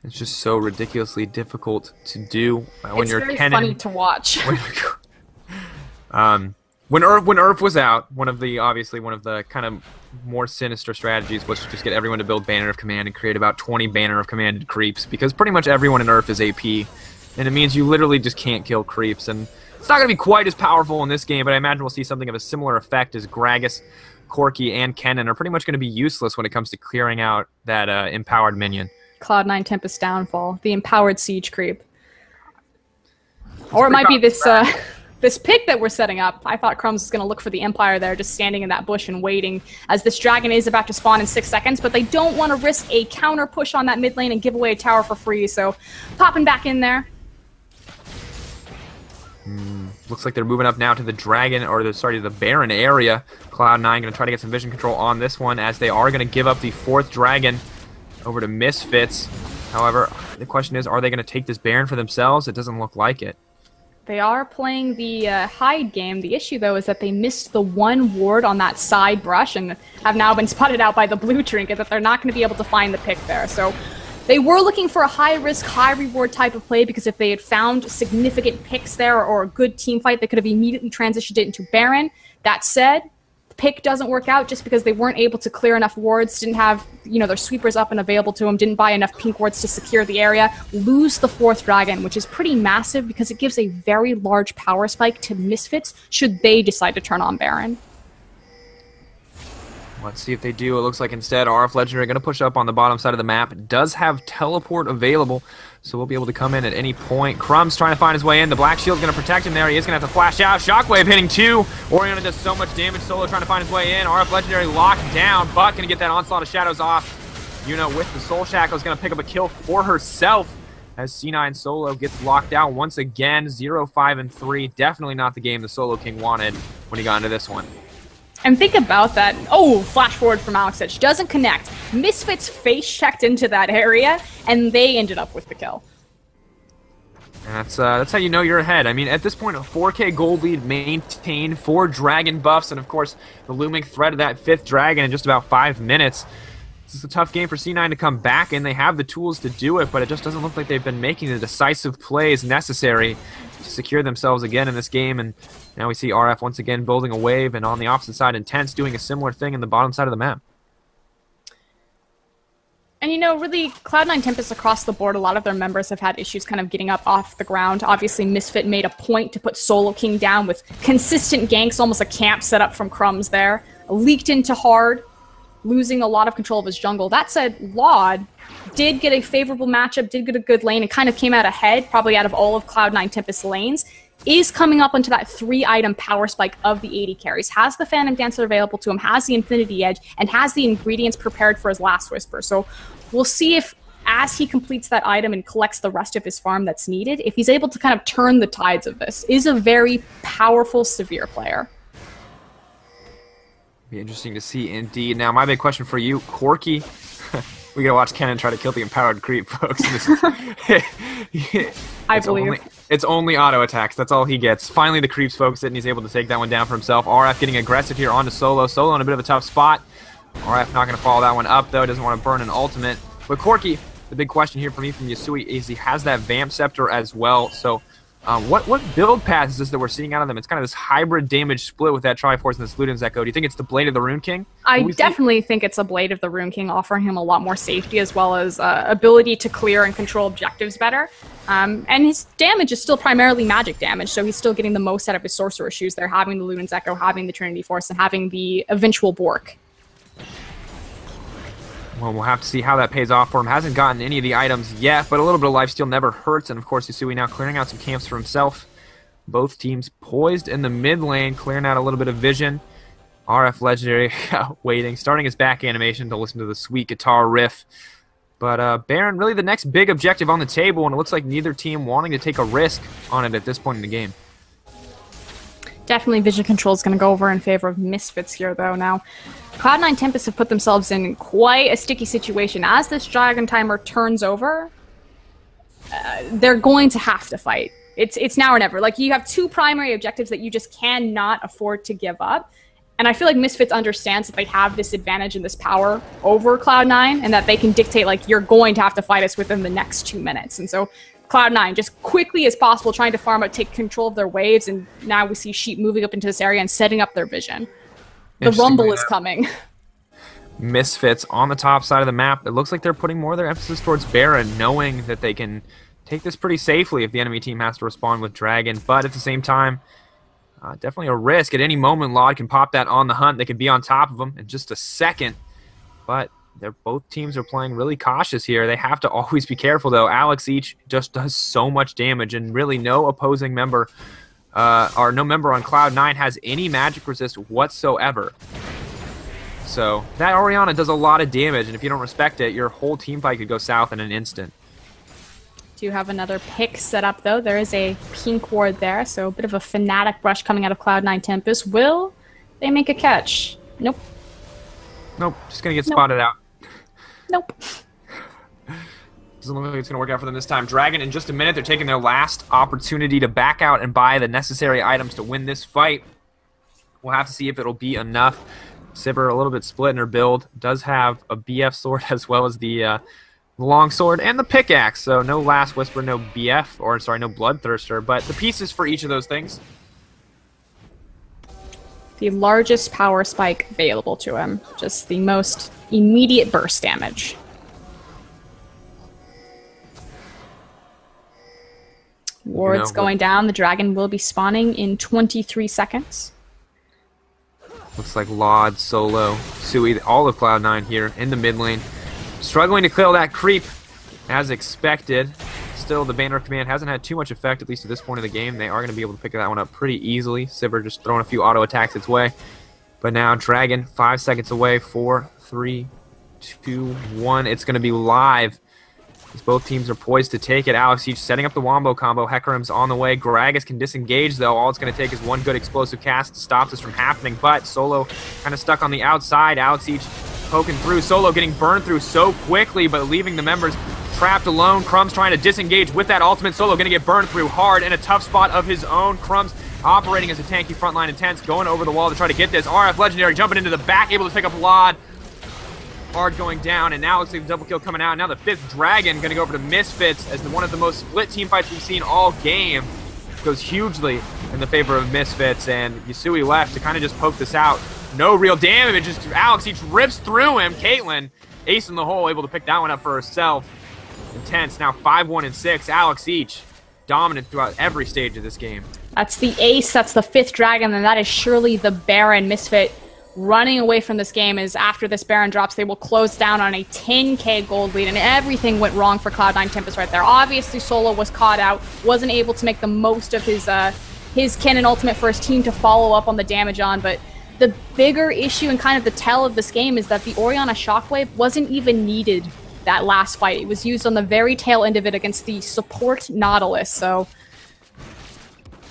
Speaker 2: It's
Speaker 1: just so ridiculously difficult to do when
Speaker 2: it's
Speaker 1: you're
Speaker 2: very
Speaker 1: Kennen.
Speaker 2: Funny to watch.
Speaker 1: When Earth was out, obviously one of the kind of more sinister strategies was to just get everyone to build Banner of Command and create about 20 Banner of Commanded creeps, because pretty much everyone in Earth is AP, and it means you literally just can't kill creeps, and it's not going to be quite as powerful in this game, but I imagine we'll see something of a similar effect as Gragas, Corky, and Kennen are pretty much going to be useless when it comes to clearing out that empowered minion.
Speaker 2: Cloud9 Tempest downfall, the empowered siege creep. Or it might be this this pick that we're setting up. I thought Crumbzz was going to look for the Empire there, just standing in that bush and waiting, as this dragon is about to spawn in 6 seconds, but they don't want to risk a counter push on that mid lane and give away a tower for free, so popping back in there.
Speaker 1: Looks like they're moving up now to the dragon, or the Baron area. Cloud9 going to try to get some vision control on this one, as they are going to give up the 4th dragon over to Misfits. However, the question is, are they going to take this Baron for themselves? It doesn't look like it.
Speaker 2: They are playing the hide game. The issue, though, is that they missed the one ward on that side brush and have now been spotted out by the blue trinket that they're not going to be able to find the pick there. So they were looking for a high-risk, high-reward type of play because if they had found significant picks there or a good team fight, they could have immediately transitioned it into Baron. That said, the pick doesn't work out just because they weren't able to clear enough wards, didn't have, their sweepers up and available to them, didn't buy enough pink wards to secure the area, lose the 4th dragon, which is pretty massive because it gives a very large power spike to Misfits should they decide to turn on Baron.
Speaker 1: Let's see if they do. It looks like instead RF Legendary going to push up on the bottom side of the map. It does have teleport available, so we'll be able to come in at any point. Crumbzz trying to find his way in. The Black Shield's going to protect him there. He is going to have to flash out. Shockwave hitting 2. Orianna does so much damage. Solo trying to find his way in. RF Legendary locked down. Buck going to get that Onslaught of Shadows off. With the Soul Shackle is going to pick up a kill for herself as C9 Solo gets locked out once again. 0-5-3. Definitely not the game the Solo King wanted when he got into this one.
Speaker 2: And think about that. Oh, flash forward from AlphaDraft. Doesn't connect. Misfits face checked into that area, and they ended up with the kill.
Speaker 1: And that's how you know you're ahead. I mean, at this point, a 4K gold lead maintained, 4 dragon buffs, and of course, the looming threat of that 5th dragon in just about 5 minutes. This is a tough game for C9 to come back, and they have the tools to do it, but it just doesn't look like they've been making the decisive plays necessary to secure themselves again in this game. And now we see RF once again building a wave, and on the opposite side, Intense doing a similar thing in the bottom side of the map.
Speaker 2: And really, Cloud9 Tempest across the board, a lot of their members have had issues kind of getting up off the ground. Obviously, Misfit made a point to put Solo King down with consistent ganks, almost a camp set up from Crumbzz there. Leaked into hard, losing a lot of control of his jungle. That said, Laud did get a favorable matchup, did get a good lane, and kind of came out ahead, probably out of all of Cloud9 Tempest lanes. Is coming up onto that 3-item power spike of the 80 carries, has the Phantom Dancer available to him, has the Infinity Edge, and has the ingredients prepared for his Last Whisper. So we'll see if, as he completes that item and collects the rest of his farm that's needed, if he's able to kind of turn the tides of this. Is a very powerful, severe player.
Speaker 1: Be interesting to see indeed. Now, my big question for you, Corky. We gotta watch Kennen try to kill the empowered creep, folks.
Speaker 2: I believe.
Speaker 1: It's only auto attacks. That's all he gets. Finally, the creeps focus it, and he's able to take that one down for himself. RF getting aggressive here onto Solo. Solo in a bit of a tough spot. RF not going to follow that one up, though. Doesn't want to burn an ultimate. But Corky, the big question here for me from Yasui is he has that Vamp Scepter as well. So what build path is this that we're seeing out of them? It's kind of this hybrid damage split with that Triforce and this Luden's Echo. Do you think it's the Blade of the Rune King?
Speaker 2: I definitely think it's a Blade of the Rune King, offering him a lot more safety as well as ability to clear and control objectives better. And his damage is still primarily magic damage, so he's still getting the most out of his Sorcerer Shoes there, having the Luden's Echo, having the Trinity Force, and having the eventual Bork.
Speaker 1: Well, we'll have to see how that pays off for him. Hasn't gotten any of the items yet, but a little bit of lifesteal never hurts. And, of course, Yasui now clearing out some camps for himself. Both teams poised in the mid lane, clearing out a little bit of vision. RF Legendary waiting, starting his back animation to listen to the sweet guitar riff. But Baron, really the next big objective on the table, and it looks like neither team wanting to take a risk on it at this point in the game.
Speaker 2: Definitely Vision Control is going to go over in favor of Misfits here, though. Now, Cloud9 Tempest have put themselves in quite a sticky situation. As this Dragon Timer turns over, they're going to have to fight. It's now or never. Like, you have 2 primary objectives that you just cannot afford to give up. And I feel like Misfits understands that they have this advantage and this power over Cloud9, and that they can dictate, like, you're going to have to fight us within the next 2 minutes. And so Cloud9, just quickly as possible, trying to farm out, take control of their waves, and now we see Sheep moving up into this area and setting up their vision. The Rumble is coming.
Speaker 1: Misfits on the top side of the map. It looks like they're putting more of their emphasis towards Baron, knowing that they can take this pretty safely if the enemy team has to respond with Dragon. But at the same time, definitely a risk. At any moment, Laud can pop that on the hunt. They can be on top of him in just a second. But both teams are playing really cautious here. They have to always be careful, though. Alex each just does so much damage, and really no opposing member or no member on Cloud9 has any magic resist whatsoever. So that Orianna does a lot of damage, and if you don't respect it, your whole team fight could go south in an instant.
Speaker 2: Do have another pick set up, though. There is a pink ward there, so a bit of a Fnatic brush coming out of Cloud9 Tempest. Will they make a catch? Nope.
Speaker 1: Nope, just going to get spotted out.
Speaker 2: Nope.
Speaker 1: Doesn't look like it's going to work out for them this time. Dragon, in just a minute, they're taking their last opportunity to back out and buy the necessary items to win this fight. We'll have to see if it'll be enough. Tsepha a little bit split in her build. Does have a BF sword as well as the long sword and the pickaxe. So no Last Whisper, no BF, or sorry, no Bloodthirster, but the pieces for each of those things.
Speaker 2: The largest power spike available to him. Just the most immediate burst damage. Wards going down. The dragon will be spawning in 23 seconds.
Speaker 1: Looks like Laud, Solo, Sui, all of Cloud9 here in the mid lane. Struggling to kill that creep as expected. Still, the banner command hasn't had too much effect, at least at this point of the game. They are going to be able to pick that one up pretty easily. Tsepha just throwing a few auto attacks its way. But now Dragon 5 seconds away. 4, 3, 2, 1. It's going to be live. As both teams are poised to take it. Alex each setting up the wombo combo. Hecarim's on the way. Gragas can disengage, though. All it's going to take is one good explosive cast to stop this from happening. But Solo kind of stuck on the outside. Alex each poking through. Solo getting burned through so quickly, but leaving the members trapped alone. Crumbzz trying to disengage with that ultimate. Solo going to get burned through hard in a tough spot of his own. Crumbzz operating as a tanky frontline intense, going over the wall to try to get this. RF Legendary jumping into the back, able to pick up Laud. Hard going down, and now looks like the double kill coming out. Now the 5th Dragon going to go over to Misfits as one of the most split team fights we've seen all game. Goes hugely in the favor of Misfits, and Yasui left to kind of just poke this out. No real damage, just Alex each rips through him. Caitlyn, ace in the hole, able to pick that one up for herself. Intense, now 5-1 and 6. Alex each dominant throughout every stage of this game.
Speaker 2: That's the ace, that's the 5th Dragon, and that is surely the Baron. Misfit running away from this game is after this Baron drops, they will close down on a 10k gold lead, and everything went wrong for Cloud9 Tempest right there. Obviously, Solo was caught out, wasn't able to make the most of his cannon ultimate for his team to follow up on the damage on, but the bigger issue and kind of the tell of this game is that the Orianna Shockwave wasn't even needed that last fight. It was used on the very tail end of it against the support Nautilus, so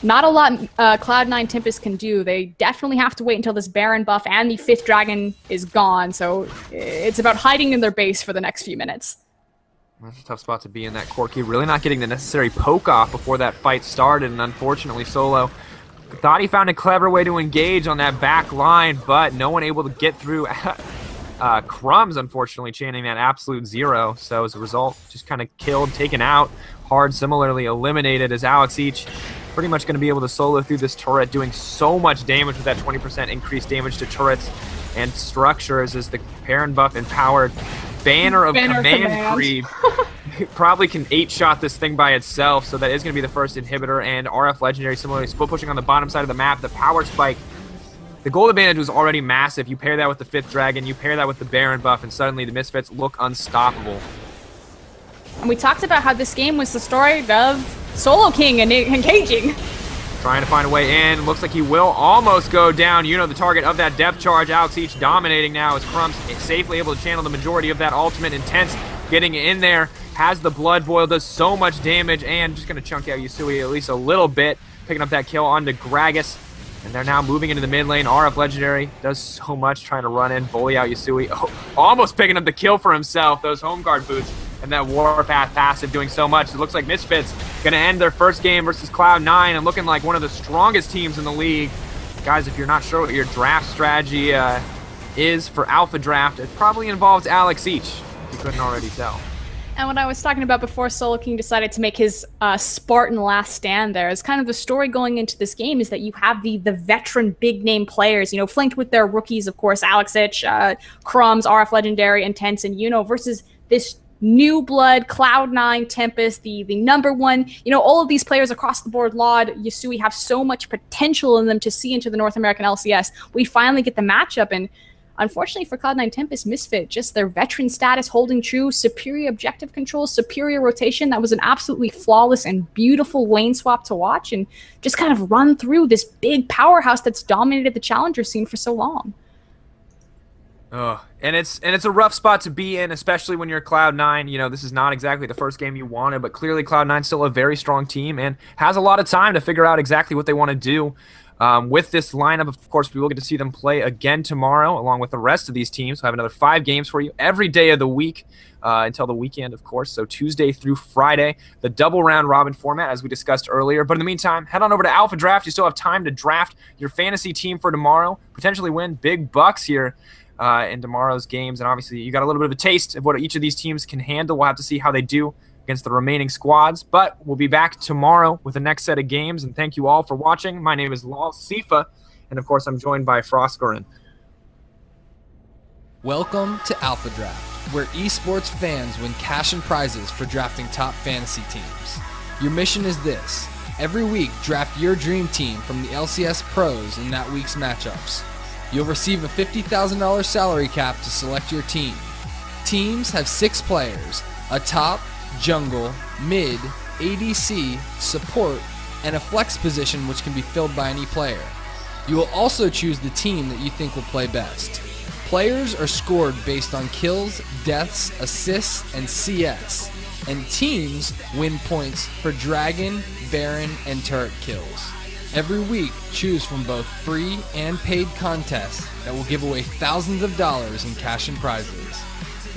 Speaker 2: not a lot Cloud9 Tempest can do. They definitely have to wait until this Baron buff and the 5th Dragon is gone, so it's about hiding in their base for the next few minutes.
Speaker 1: That's a tough spot to be in, that Corki. Really not getting the necessary poke off before that fight started, and unfortunately Solo thought he found a clever way to engage on that back line, but no one able to get through. Crumbzz, unfortunately, chanting that absolute 0, so as a result, just kind of killed, taken out. Hard similarly eliminated as Alex each pretty much going to be able to solo through this turret, doing so much damage with that 20% increased damage to turrets and structures as the Baron buff empowered Banner of Command creep probably can 8-shot this thing by itself, so that is going to be the first inhibitor. And RF Legendary similarly split pushing on the bottom side of the map. The power spike, the gold advantage was already massive. You pair that with the 5th Dragon, you pair that with the Baron buff, and suddenly the Misfits look unstoppable.
Speaker 2: And we talked about how this game was the story of Solo King and engaging.
Speaker 1: Trying to find a way in. Looks like he will almost go down. You know, the target of that depth charge. Alex each dominating now as Crumbzz safely able to channel the majority of that ultimate. Intense getting in there. Has the blood boil. Does so much damage. And just going to chunk out Yasui at least a little bit. Picking up that kill onto Gragas. And they're now moving into the mid lane. RF Legendary does so much trying to run in. Bully out Yasui. Oh, almost picking up the kill for himself. Those home guard boots. And that Warpath passive doing so much. It looks like Misfits going to end their first game versus Cloud9 and looking like one of the strongest teams in the league. Guys, if you're not sure what your draft strategy is for AlphaDraft, it probably involves Alex each, if you couldn't already tell.
Speaker 2: And what I was talking about before Solo King decided to make his Spartan last stand there is kind of the story going into this game is that you have the veteran big name players, you know, flanked with their rookies, of course, Alex Itch, Crumbzz, RF Legendary, Intense, and you know, versus this new blood, Cloud9 Tempest, the number one, you know, all of these players across the board, Laud, Yasui, have so much potential in them to see into the North American LCS. We finally get the matchup, and unfortunately for Cloud9 Tempest, Misfit, just their veteran status holding true, superior objective control, superior rotation. That was an absolutely flawless and beautiful lane swap to watch, and just kind of run through this big powerhouse that's dominated the challenger scene for so long.
Speaker 1: Oh, and it's a rough spot to be in, especially when you're Cloud9. You know, this is not exactly the first game you wanted, but clearly Cloud9's still a very strong team and has a lot of time to figure out exactly what they want to do. With this lineup, of course, we will get to see them play again tomorrow, along with the rest of these teams. We'll have another 5 games for you every day of the week until the weekend, of course. So Tuesday through Friday, the double round robin format, as we discussed earlier. But in the meantime, head on over to AlphaDraft. You still have time to draft your fantasy team for tomorrow, potentially win big bucks here in tomorrow's games. And obviously, you got a little bit of a taste of what each of these teams can handle. We'll have to see how they do against the remaining squads, but we'll be back tomorrow with the next set of games, and thank you all for watching. My name is Tsepha, and of course I'm joined by Froskurrin.
Speaker 3: Welcome to AlphaDraft, where esports fans win cash and prizes for drafting top fantasy teams. Your mission is this: every week draft your dream team from the LCS pros in that week's matchups. You'll receive a $50,000 salary cap to select your team. Teams have 6 players, a top, jungle, mid, ADC, support, and a flex position which can be filled by any player. You will also choose the team that you think will play best. Players are scored based on kills, deaths, assists, and CS, and teams win points for Dragon, Baron, and Turret kills. Every week, choose from both free and paid contests that will give away thousands of dollars in cash and prizes.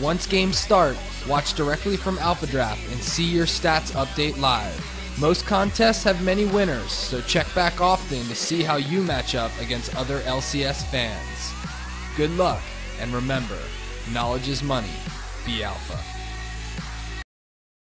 Speaker 3: Once games start, watch directly from AlphaDraft and see your stats update live. Most contests have many winners, so check back often to see how you match up against other LCS fans. Good luck, and remember, knowledge is money. Be Alpha.